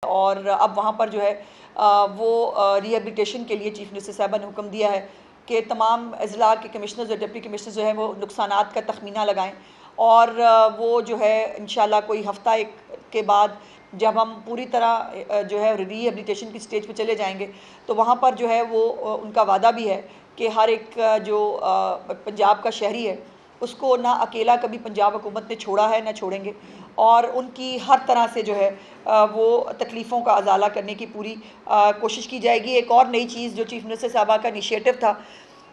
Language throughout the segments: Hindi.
और अब वहाँ पर जो है वो रिहेबिलिटेशन के लिए चीफ मिनिस्टर साहबा ने हुक्म दिया है कि तमाम अजला के कमिश्नर्स और डिप्टी कमिश्नर्स जो है वो नुकसानात का तखमीना लगाएं और वो जो है इंशाल्लाह कोई हफ्ता एक के बाद जब हम पूरी तरह जो है रिहेबिलिटेशन की स्टेज पे चले जाएंगे तो वहाँ पर जो है वो उनका वादा भी है कि हर एक जो पंजाब का शहरी है उसको ना अकेला कभी पंजाब हुकूमत ने छोड़ा है ना छोड़ेंगे और उनकी हर तरह से जो है वो तकलीफ़ों का अजाला करने की पूरी कोशिश की जाएगी। एक और नई चीज़ जो चीफ मिनिस्टर साहबा का इनिशिएटिव था,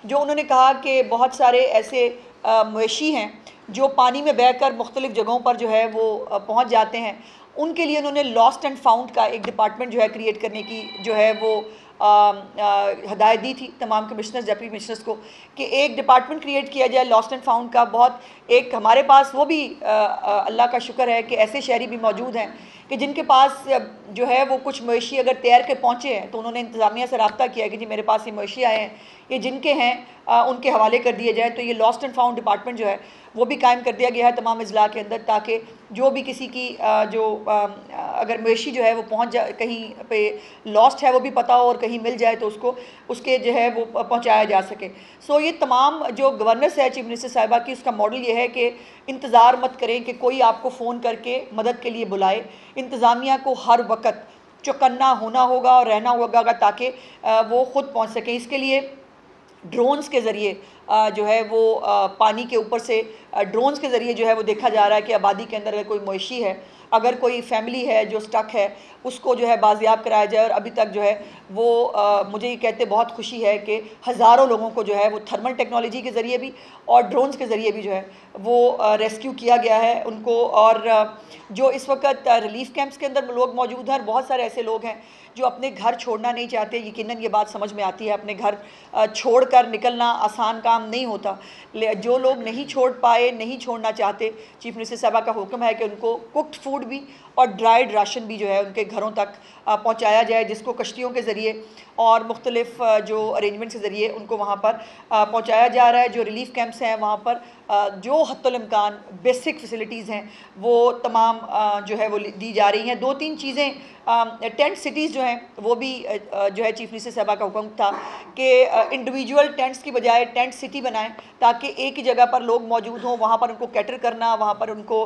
जो उन्होंने कहा कि बहुत सारे ऐसे मवेशी हैं जो पानी में बहकर मुख्तलिफ़ जगहों पर जो है वो पहुँच जाते हैं, उनके लिए उन्होंने लॉस्ट एंड फाउंड का एक डिपार्टमेंट जो है क्रिएट करने की जो है वो हदायत दी थी तमाम कमिश्नर्स डिप्टी कमिश्नर्स को कि एक डिपार्टमेंट क्रिएट किया जाए लॉस्ट एंड फाउंड का। बहुत एक हमारे पास वो भी अल्लाह का शुक्र है कि ऐसे शहरी भी मौजूद हैं कि जिनके पास जो है वो कुछ मवेशी अगर तैर के पहुँचे हैं तो उन्होंने इंतज़ामिया से रब्ता किया कि जी मेरे पास ये मवेशी आए हैं, ये जिनके हैं उनके हवाले कर दिए जाए। तो ये लॉस्ट एंड फाउंड डिपार्टमेंट जो है वो भी कायम कर दिया गया है तमाम अजला के अंदर, ताकि जो भी किसी की अगर मवेशी जो है वो पहुंच जा कहीं पे लॉस्ट है वो भी पता हो और कहीं मिल जाए तो उसको उसके जो है वो पहुंचाया जा सके। सो ये तमाम जो गवर्नेंस है चीफ मिनिस्टर साहिबा की, उसका मॉडल ये है कि इंतज़ार मत करें कि कोई आपको फ़ोन करके मदद के लिए बुलाए। इंतज़ामिया को हर वक्त चौकन्ना होना होगा और रहना होगा ताकि वो ख़ुद पहुँच सकें। इसके लिए ड्रोन्स के ज़रिए जो है वो पानी के ऊपर से ड्रोन्स के ज़रिए जो है वो देखा जा रहा है कि आबादी के अंदर अगर कोई मवेशी है, अगर कोई फैमिली है जो स्टक है, उसको जो है बाजियाब कराया जाए। और अभी तक जो है वो मुझे ये कहते बहुत खुशी है कि हज़ारों लोगों को जो है वो थर्मल टेक्नोलॉजी के ज़रिए भी और ड्रोन्स के ज़रिए भी जो है वो रेस्क्यू किया गया है उनको। और जो इस वक्त रिलीफ़ कैंप्स के अंदर लोग मौजूद हैं, बहुत सारे ऐसे लोग हैं जो अपने घर छोड़ना नहीं चाहते। यकीनन ये बात समझ में आती है, अपने घर छोड़कर निकलना आसान काम नहीं होता। जो लोग नहीं छोड़ पाए, नहीं छोड़ना चाहते, चीफ मिनिस्टर साहबा का हुक्म है कि उनको कुक्ड फूड भी और ड्राइड राशन भी जो है उनके घरों तक पहुँचाया जाए, जिसको कश्तियों के ज़रिए और मुख्तलिफ़ जो अरेंजमेंट्स के ज़रिए उनको वहाँ पर पहुँचाया जा रहा है। जो रिलीफ़ कैंप्स हैं वहाँ पर जो हद्दुल इम्कान बेसिक फैसिलिटीज़ हैं वो तमाम जो है वो दी जा रही हैं। 2-3 चीज़ें टेंट सिटीज़ जो हैं वो भी जो है चीफ मिनिस्टर साहबा का हुक्म था कि इंडिविजुअल टेंट्स की बजाय टेंट सिटी बनाएं, ताकि एक ही जगह पर लोग मौजूद हों, वहाँ पर उनको कैटर करना, वहाँ पर उनको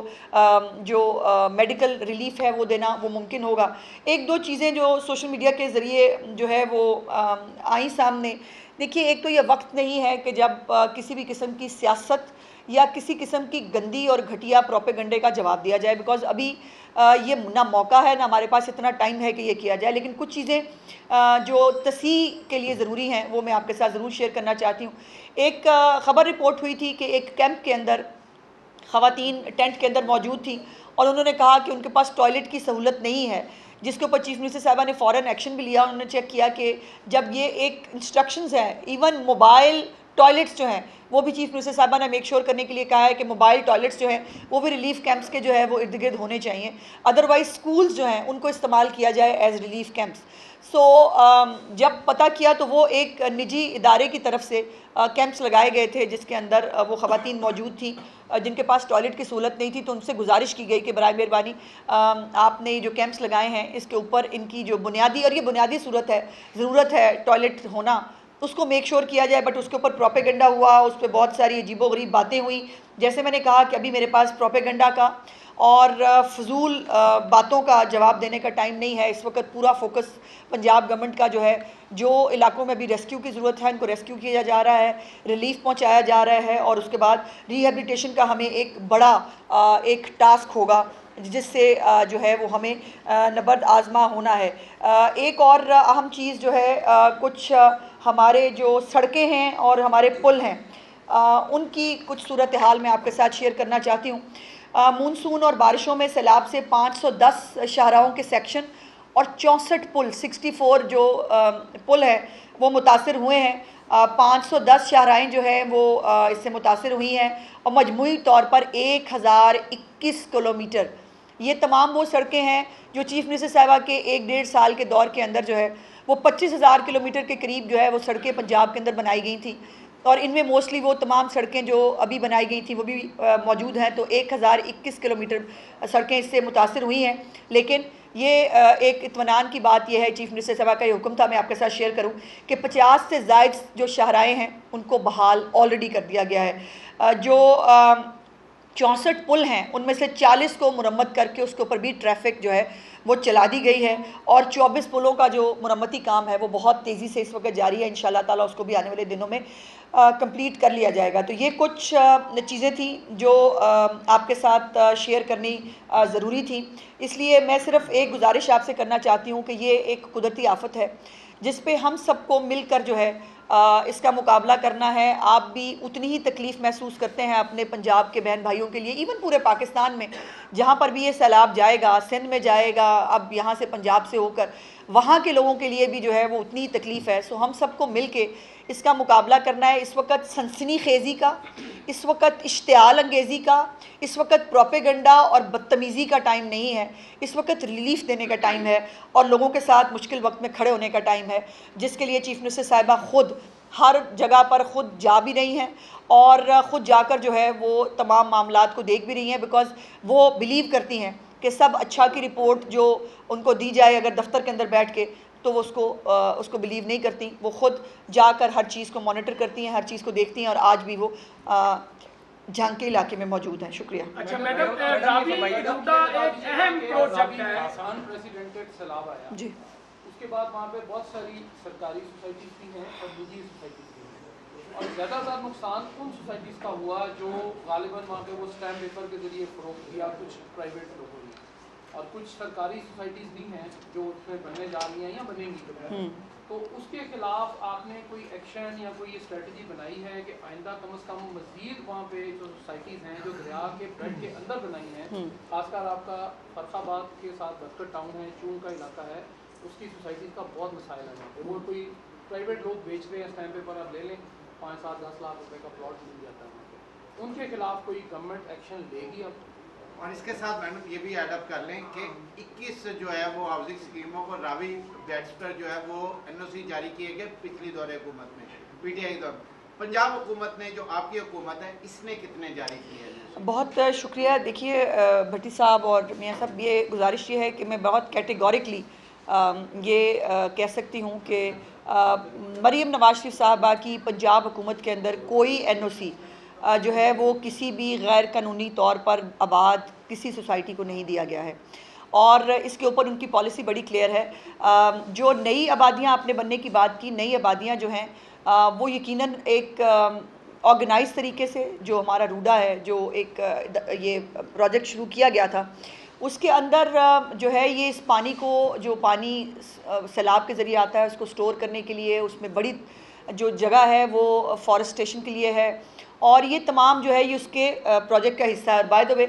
जो मेडिकल रिलीफ है वो देना वो मुमकिन होगा। 1-2 चीज़ें जो सोशल मीडिया के ज़रिए जो है वो आई सामने। देखिए, एक तो ये वक्त नहीं है कि जब किसी भी किस्म की सियासत या किसी किस्म की गंदी और घटिया प्रोपेगंडे का जवाब दिया जाए, बिकॉज़ अभी ये ना मौका है ना हमारे पास इतना टाइम है कि ये किया जाए। लेकिन कुछ चीज़ें जो तस्हीह के लिए ज़रूरी हैं वो मैं आपके साथ ज़रूर शेयर करना चाहती हूँ। एक ख़बर रिपोर्ट हुई थी कि एक कैंप के अंदर ख़वातीन टेंट के अंदर मौजूद थी और उन्होंने कहा कि उनके पास टॉयलेट की सहूलत नहीं है, जिसके ऊपर चीफ मिनिस्टर साहबा ने फ़ौरन एक्शन भी लिया। उन्होंने चेक किया कि जब ये एक इंस्ट्रक्शंस हैं, इवन मोबाइल टॉयलेट्स जो हैं वो भी चीफ मिनिस्टर साहबा ने मेक श्योर करने के लिए कहा है कि मोबाइल टॉयलेट्स जो हैं वो भी रिलीफ कैंप्स के जो है वो इर्द गिर्द होने चाहिए। अदरवाइज़ स्कूल्स जो हैं उनको इस्तेमाल किया जाए एज रिलीफ कैंप्स। सो जब पता किया तो वो एक निजी इदारे की तरफ से कैंप्स लगाए गए थे जिसके अंदर वो ख़वातीन मौजूद थी जिनके पास टॉयलेट की सहूलत नहीं थी। तो उनसे गुजारिश की गई कि बराए मेहरबानी आपने जो कैंप्स लगाए हैं इसके ऊपर इनकी जो बुनियादी और ये बुनियादी ज़रूरत है टॉयलेट होना, उसको मेक श्योर किया जाए। बट उसके ऊपर प्रोपेगेंडा हुआ, उस पर बहुत सारी अजीबोगरीब बातें हुई। जैसे मैंने कहा कि अभी मेरे पास प्रोपेगेंडा का और फजूल बातों का जवाब देने का टाइम नहीं है। इस वक्त पूरा फोकस पंजाब गवर्नमेंट का जो है, जो इलाकों में भी रेस्क्यू की ज़रूरत है उनको रेस्क्यू किया जा रहा है, रिलीफ पहुंचाया जा रहा है और उसके बाद रिहेबिलिटेशन का हमें एक बड़ा एक टास्क होगा जिससे जो है वो हमें नबर्द आज़मा होना है। एक और अहम चीज़ जो है कुछ हमारे जो सड़कें हैं और हमारे पुल हैं उनकी कुछ सूरत हाल मैं आपके साथ शेयर करना चाहती हूँ। मानसून और बारिशों में सैलाब से 510 शाहराहों के सेक्शन और 64 पुल 64 जो पुल हैं वो मुतासर हुए हैं। 510 शाहराहें जो हैं वो इससे मुतासर हुई हैं और मजमूई तौर पर 1021 किलोमीटर ये तमाम वो सड़कें हैं जो चीफ मिनिस्टर साहिबा के 1-1.5 साल के दौर के अंदर जो है वो 25,000 किलोमीटर के करीब जो है वो सड़कें पंजाब के अंदर बनाई गई थी। और इनमें मोस्टली वो तमाम सड़कें जो अभी बनाई गई थी वो भी मौजूद हैं। तो 1021 किलोमीटर सड़कें इससे मुतासर हुई हैं। लेकिन ये एक इत्मीनान की बात यह है, चीफ मिनिस्टर साहब का ये हुक्म था, मैं आपके साथ शेयर करूं कि 50 से ज़ायद जो शाहराएँ हैं उनको बहाल ऑलरेडी कर दिया गया है। जो 64 पुल हैं उनमें से 40 को मुरम्मत करके उसके ऊपर भी ट्रैफिक जो है वो चला दी गई है, और 24 पुलों का जो मुरम्मती काम है वो बहुत तेज़ी से इस वक्त जारी है। इंशाल्लाह ताला उसको भी आने वाले दिनों में कंप्लीट कर लिया जाएगा। तो ये कुछ चीज़ें थी जो आपके साथ शेयर करनी ज़रूरी थी। इसलिए मैं सिर्फ एक गुजारिश आपसे करना चाहती हूँ कि ये एक कुदरती आफत है जिस पे हम सबको मिलकर जो है इसका मुकाबला करना है। आप भी उतनी ही तकलीफ़ महसूस करते हैं अपने पंजाब के बहन भाइयों के लिए, इवन पूरे पाकिस्तान में जहाँ पर भी ये सैलाब जाएगा, सिंध में जाएगा, अब यहाँ से पंजाब से होकर वहाँ के लोगों के लिए भी जो है वो उतनी तकलीफ़ है। सो हम सबको मिल के इसका मुकाबला करना है। इस वक्त सनसनी खेज़ी का, इस वक्त इश्तियाल अंगेज़ी का, इस वक्त प्रोपेगंडा और बदतमीज़ी का टाइम नहीं है। इस वक्त रिलीफ देने का टाइम है और लोगों के साथ मुश्किल वक्त में खड़े होने का टाइम है, जिसके लिए चीफ मिनिस्टर साहिबा ख़ुद हर जगह पर ख़ुद जा भी रही हैं और ख़ुद जाकर जो है वो तमाम मामलात को देख भी रही हैं, बिकॉज़ वो बिलीव करती हैं कि सब अच्छा की रिपोर्ट जो उनको दी जाए अगर दफ्तर के अंदर बैठ के, तो वो उसको बिलीव नहीं करती। वो ख़ुद जाकर हर चीज़ को मॉनिटर करती हैं, हर चीज़ को देखती हैं, और आज भी वो जंग के इलाके में मौजूद हैं। शुक्रिया। अच्छा मैडम, एक अहम प्रोजेक्ट है, अनप्रेसिडेंटेड सैलाब आया जी, उसके बाद वहाँ पे बहुत सारी सरकारी सोसाइटीज़ भी हैं और निजी सोसाइटीज़ भी हैं, और ज़्यादातर नुकसान उन सोसाइटीज़ का हुआ जो गालिबन वहाँ पे वो स्टैम्प पेपर के ज़रिए फ़रोख्त किया कुछ प्राइवेट लोगों ने, और कुछ सरकारी सोसाइटीज़ भी हैं जो उसमें बनने जा रही हैं या बनेंगी। तो उसके खिलाफ आपने कोई एक्शन या कोई ये स्ट्रेटजी बनाई है कि आइंदा कम से कम मज़ीद वहाँ पे जो सोसाइटीज़ हैं जो दरिया के बेड के अंदर बनाई हैं, खासकर आपका फरखाबाद के साथ बदकर टाउन है, चून का इलाका है, उसकी सोसाइटीज़ का बहुत मसाइल है वहाँ पे। वो कोई प्राइवेट लोग बेच रहे हैं स्टैम्प पेपर, आप ले लें 5, 7, 10 लाख रुपए का प्लॉट मिल जाता है वहाँ पे, उनके खिलाफ कोई गवर्नमेंट एक्शन लेगी अब? और इसके साथ मैडम ये भी एडअप कर लें कि 21 जो है वो हाउसिंग स्कीमों को रावी बेड्स पर जो है वो NOC जारी किए गए पिछली दौरे हुकूमत में, PTI के दौर। पंजाब हुकूमत ने जो आपकी हुकूमत है इसने कितने जारी किए हैं? बहुत शुक्रिया। देखिए भट्टी साहब और मियाँ साहब, ये गुजारिश ये है कि मैं बहुत कैटेगोरिकली ये कह सकती हूँ कि मरीम नवाज शरीफ साहबा की पंजाब हुकूमत के अंदर कोई NOC जो है वो किसी भी गैर कानूनी तौर पर आबाद किसी सोसाइटी को नहीं दिया गया है, और इसके ऊपर उनकी पॉलिसी बड़ी क्लियर है। जो नई आबादियाँ आपने बनने की बात की, नई आबादियाँ जो हैं वो यकीनन एक ऑर्गेनाइज तरीके से, जो हमारा रूडा है, जो एक ये प्रोजेक्ट शुरू किया गया था, उसके अंदर जो है ये इस पानी को, जो पानी सैलाब के ज़रिए आता है उसको स्टोर करने के लिए उसमें बड़ी जो जगह है वो फॉरेस्टेशन के लिए है, और ये तमाम जो है ये उसके प्रोजेक्ट का हिस्सा है। बाय द वे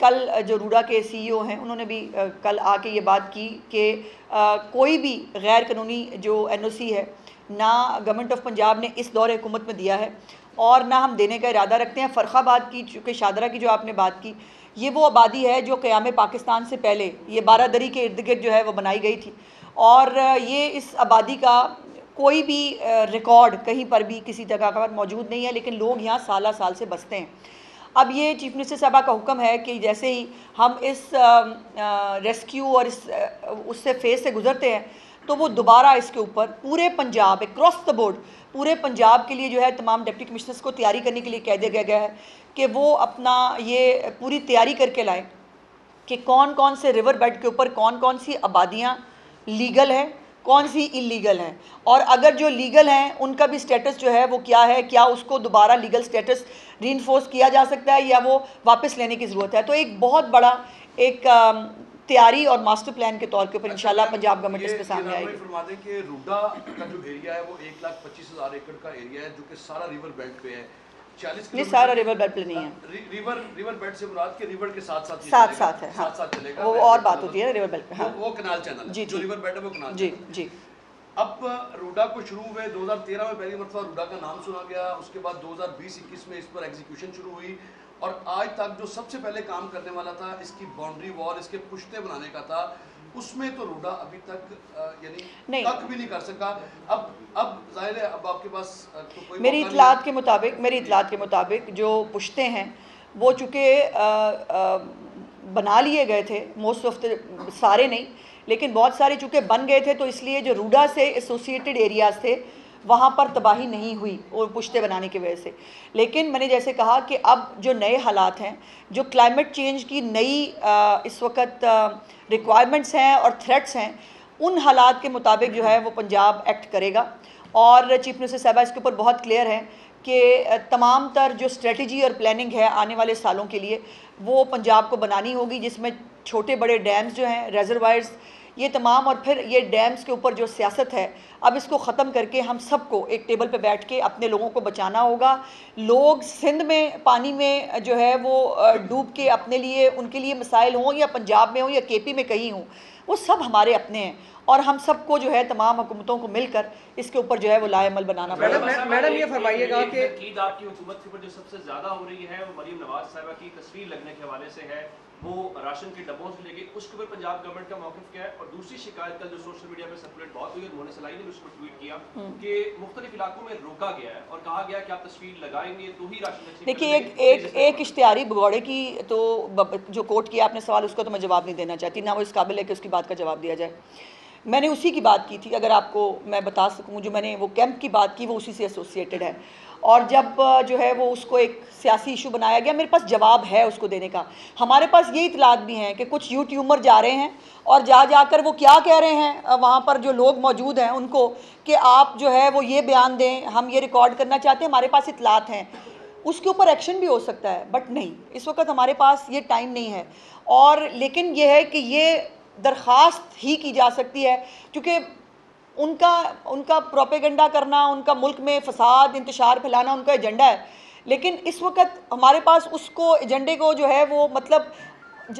कल जो रूडा के CEO हैं उन्होंने भी कल आके ये बात की कि कोई भी गैर कानूनी जो NOC है ना गवर्नमेंट ऑफ पंजाब ने इस दौर हुकूमत में दिया है और ना हम देने का इरादा रखते हैं। फ़रखाबाद की, चूँकि शादरा की जो आपने बात की, ये वो आबादी है जो क़याम पाकिस्तान से पहले ये बारादरी के इर्द गिर्द जो है वो बनाई गई थी, और ये इस आबादी का कोई भी रिकॉर्ड कहीं पर भी किसी जगह पर मौजूद नहीं है, लेकिन लोग यहाँ साल साल से बसते हैं। अब ये चीफ मिनिस्टर साहबा का हुक्म है कि जैसे ही हम इस रेस्क्यू और इस उससे फेज़ से गुजरते हैं तो वो दोबारा इसके ऊपर पूरे पंजाब, अक्रॉस द बोर्ड पूरे पंजाब के लिए जो है तमाम डिप्टी कमिश्नर्स को तैयारी करने के लिए कह दिया गया है कि वो अपना ये पूरी तैयारी करके लाएँ कि कौन कौन से रिवर बेड के ऊपर कौन कौन सी आबादियाँ लीगल हैं, कौन सी इलीगल हैं, और अगर जो लीगल हैं उनका भी स्टेटस जो है वो क्या है, क्या उसको दोबारा लीगल स्टेटस रीइंफोर्स किया जा सकता है या वो वापस लेने की ज़रूरत है। तो एक बहुत बड़ा एक तैयारी और मास्टर प्लान के तौर के ऊपर इंशाल्लाह पंजाब गवर्नमेंट इस पे सामने आएगी। फरमा दें कि रूडा का जो एरिया है वो 1,25,000 एकड़ का एरिया है जो कि सारा रिवर बेल्ट पे है। 40 नहीं, सारा रिवर बेल्ट पे नहीं है, रिवर बेल्ट से मुराद के रिवर के साथ है, हाँ, साथ चलेगा, वो और बात होती है रिवर बेल्ट पे, हाँ, वो कनाल चैनल जी, जो रिवर बेल्ट है वो कनाल जी चैनल। जी। अब रूडा को शुरू हुए 2013 में पहली मरतबा रूडा का नाम सुना गया, उसके बाद 2020-21 में इस पर एग्जीक्यूशन शुरू हुई, और आज तक जो सबसे पहले काम करने वाला था इसकी बाउंड्री वॉल, इसके पुश्ते बनाने का था, उसमें तो रूडा अभी तक नहीं। तक भी नहीं कर सका। अब जाहिर है अब आपके पास तो कोई मेरी इतलात के मुताबिक जो पुश्ते हैं वो चूँकि बना लिए गए थे, मोस्ट ऑफ द सारे नहीं लेकिन बहुत सारे चूँकि बन गए थे, तो इसलिए जो रूडा से एसोसिएटेड एरियाज़ थे वहाँ पर तबाही नहीं हुई और पुश्ते बनाने की वजह से। लेकिन मैंने जैसे कहा कि अब जो नए हालात हैं, जो क्लाइमेट चेंज की नई इस वक्त रिक्वायरमेंट्स हैं और थ्रेट्स हैं, उन हालात के मुताबिक जो है वो पंजाब एक्ट करेगा। और चीफ मिनिस्टर साहबा इसके ऊपर बहुत क्लियर है कि तमाम तर जो स्ट्रेटजी और प्लानिंग है आने वाले सालों के लिए वो पंजाब को बनानी होगी, जिसमें छोटे बड़े डैम्स जो हैं, रेजरवायर्स, ये तमाम, और फिर ये डैम्स के ऊपर जो सियासत है अब इसको ख़त्म करके हम सबको एक टेबल पे बैठ के अपने लोगों को बचाना होगा। लोग सिंध में पानी में जो है वो डूब के अपने लिए, उनके लिए मसाइल हों या पंजाब में हो या केपी में कहीं हों, वो सब हमारे अपने हैं और हम सबको जो है तमाम हुकूमतों को मिलकर इसके ऊपर जो है वो लाएमल बनाना पड़ेगा। मैडम ये फरमाइएगा कि ईद आपकी हुकूमत के ऊपर जो सबसे ज़्यादा हो रही है वो मरीम नवाज साहिबा की तस्वीर लगने के हवाले से है, वो राशन के डब्बों से लेके उसके ऊपर पंजाब गवर्नमेंट का मौक़िफ़ क्या है। और दूसरी शिकायत कल जो सोशल मीडिया पे सर्कुलेट बहुत हुई है, मोहन सलाई ने भी उसको ट्वीट किया कि मुख्तलिफ इलाकों में रोका गया है और कहा गया कि आप तस्वीर लगाएंगे तो ही राशन। देखिए एक इश्तिहारी भगौड़े की तो जो कोट किया आपने सवाल, उसको तो मैं जवाब नहीं देना चाहती, ना वो इस काबिल है कि उसकी बात का जवाब दिया जाए। मैंने उसी की बात की थी, अगर आपको मैं बता सकूं, जो मैंने वो कैंप की बात की वो उसी से एसोसिएटेड है। और जब जो है वो उसको एक सियासी इशू बनाया गया, मेरे पास जवाब है उसको देने का। हमारे पास ये इतलात भी हैं कि कुछ यूट्यूबर जा रहे हैं और जाकर वो क्या कह रहे हैं वहाँ पर जो लोग मौजूद हैं उनको, कि आप जो है वो ये बयान दें, हम ये रिकॉर्ड करना चाहते हैं। हमारे पास इतलात हैं, उसके ऊपर एक्शन भी हो सकता है, बट नहीं, इस वक्त हमारे पास ये टाइम नहीं है। और लेकिन ये है कि ये दरख्वास्त ही की जा सकती है, क्योंकि उनका प्रोपेगेंडा करना, उनका मुल्क में फसाद इंतशार फैलाना उनका एजेंडा है। लेकिन इस वक्त हमारे पास उसको एजेंडे को जो है वो मतलब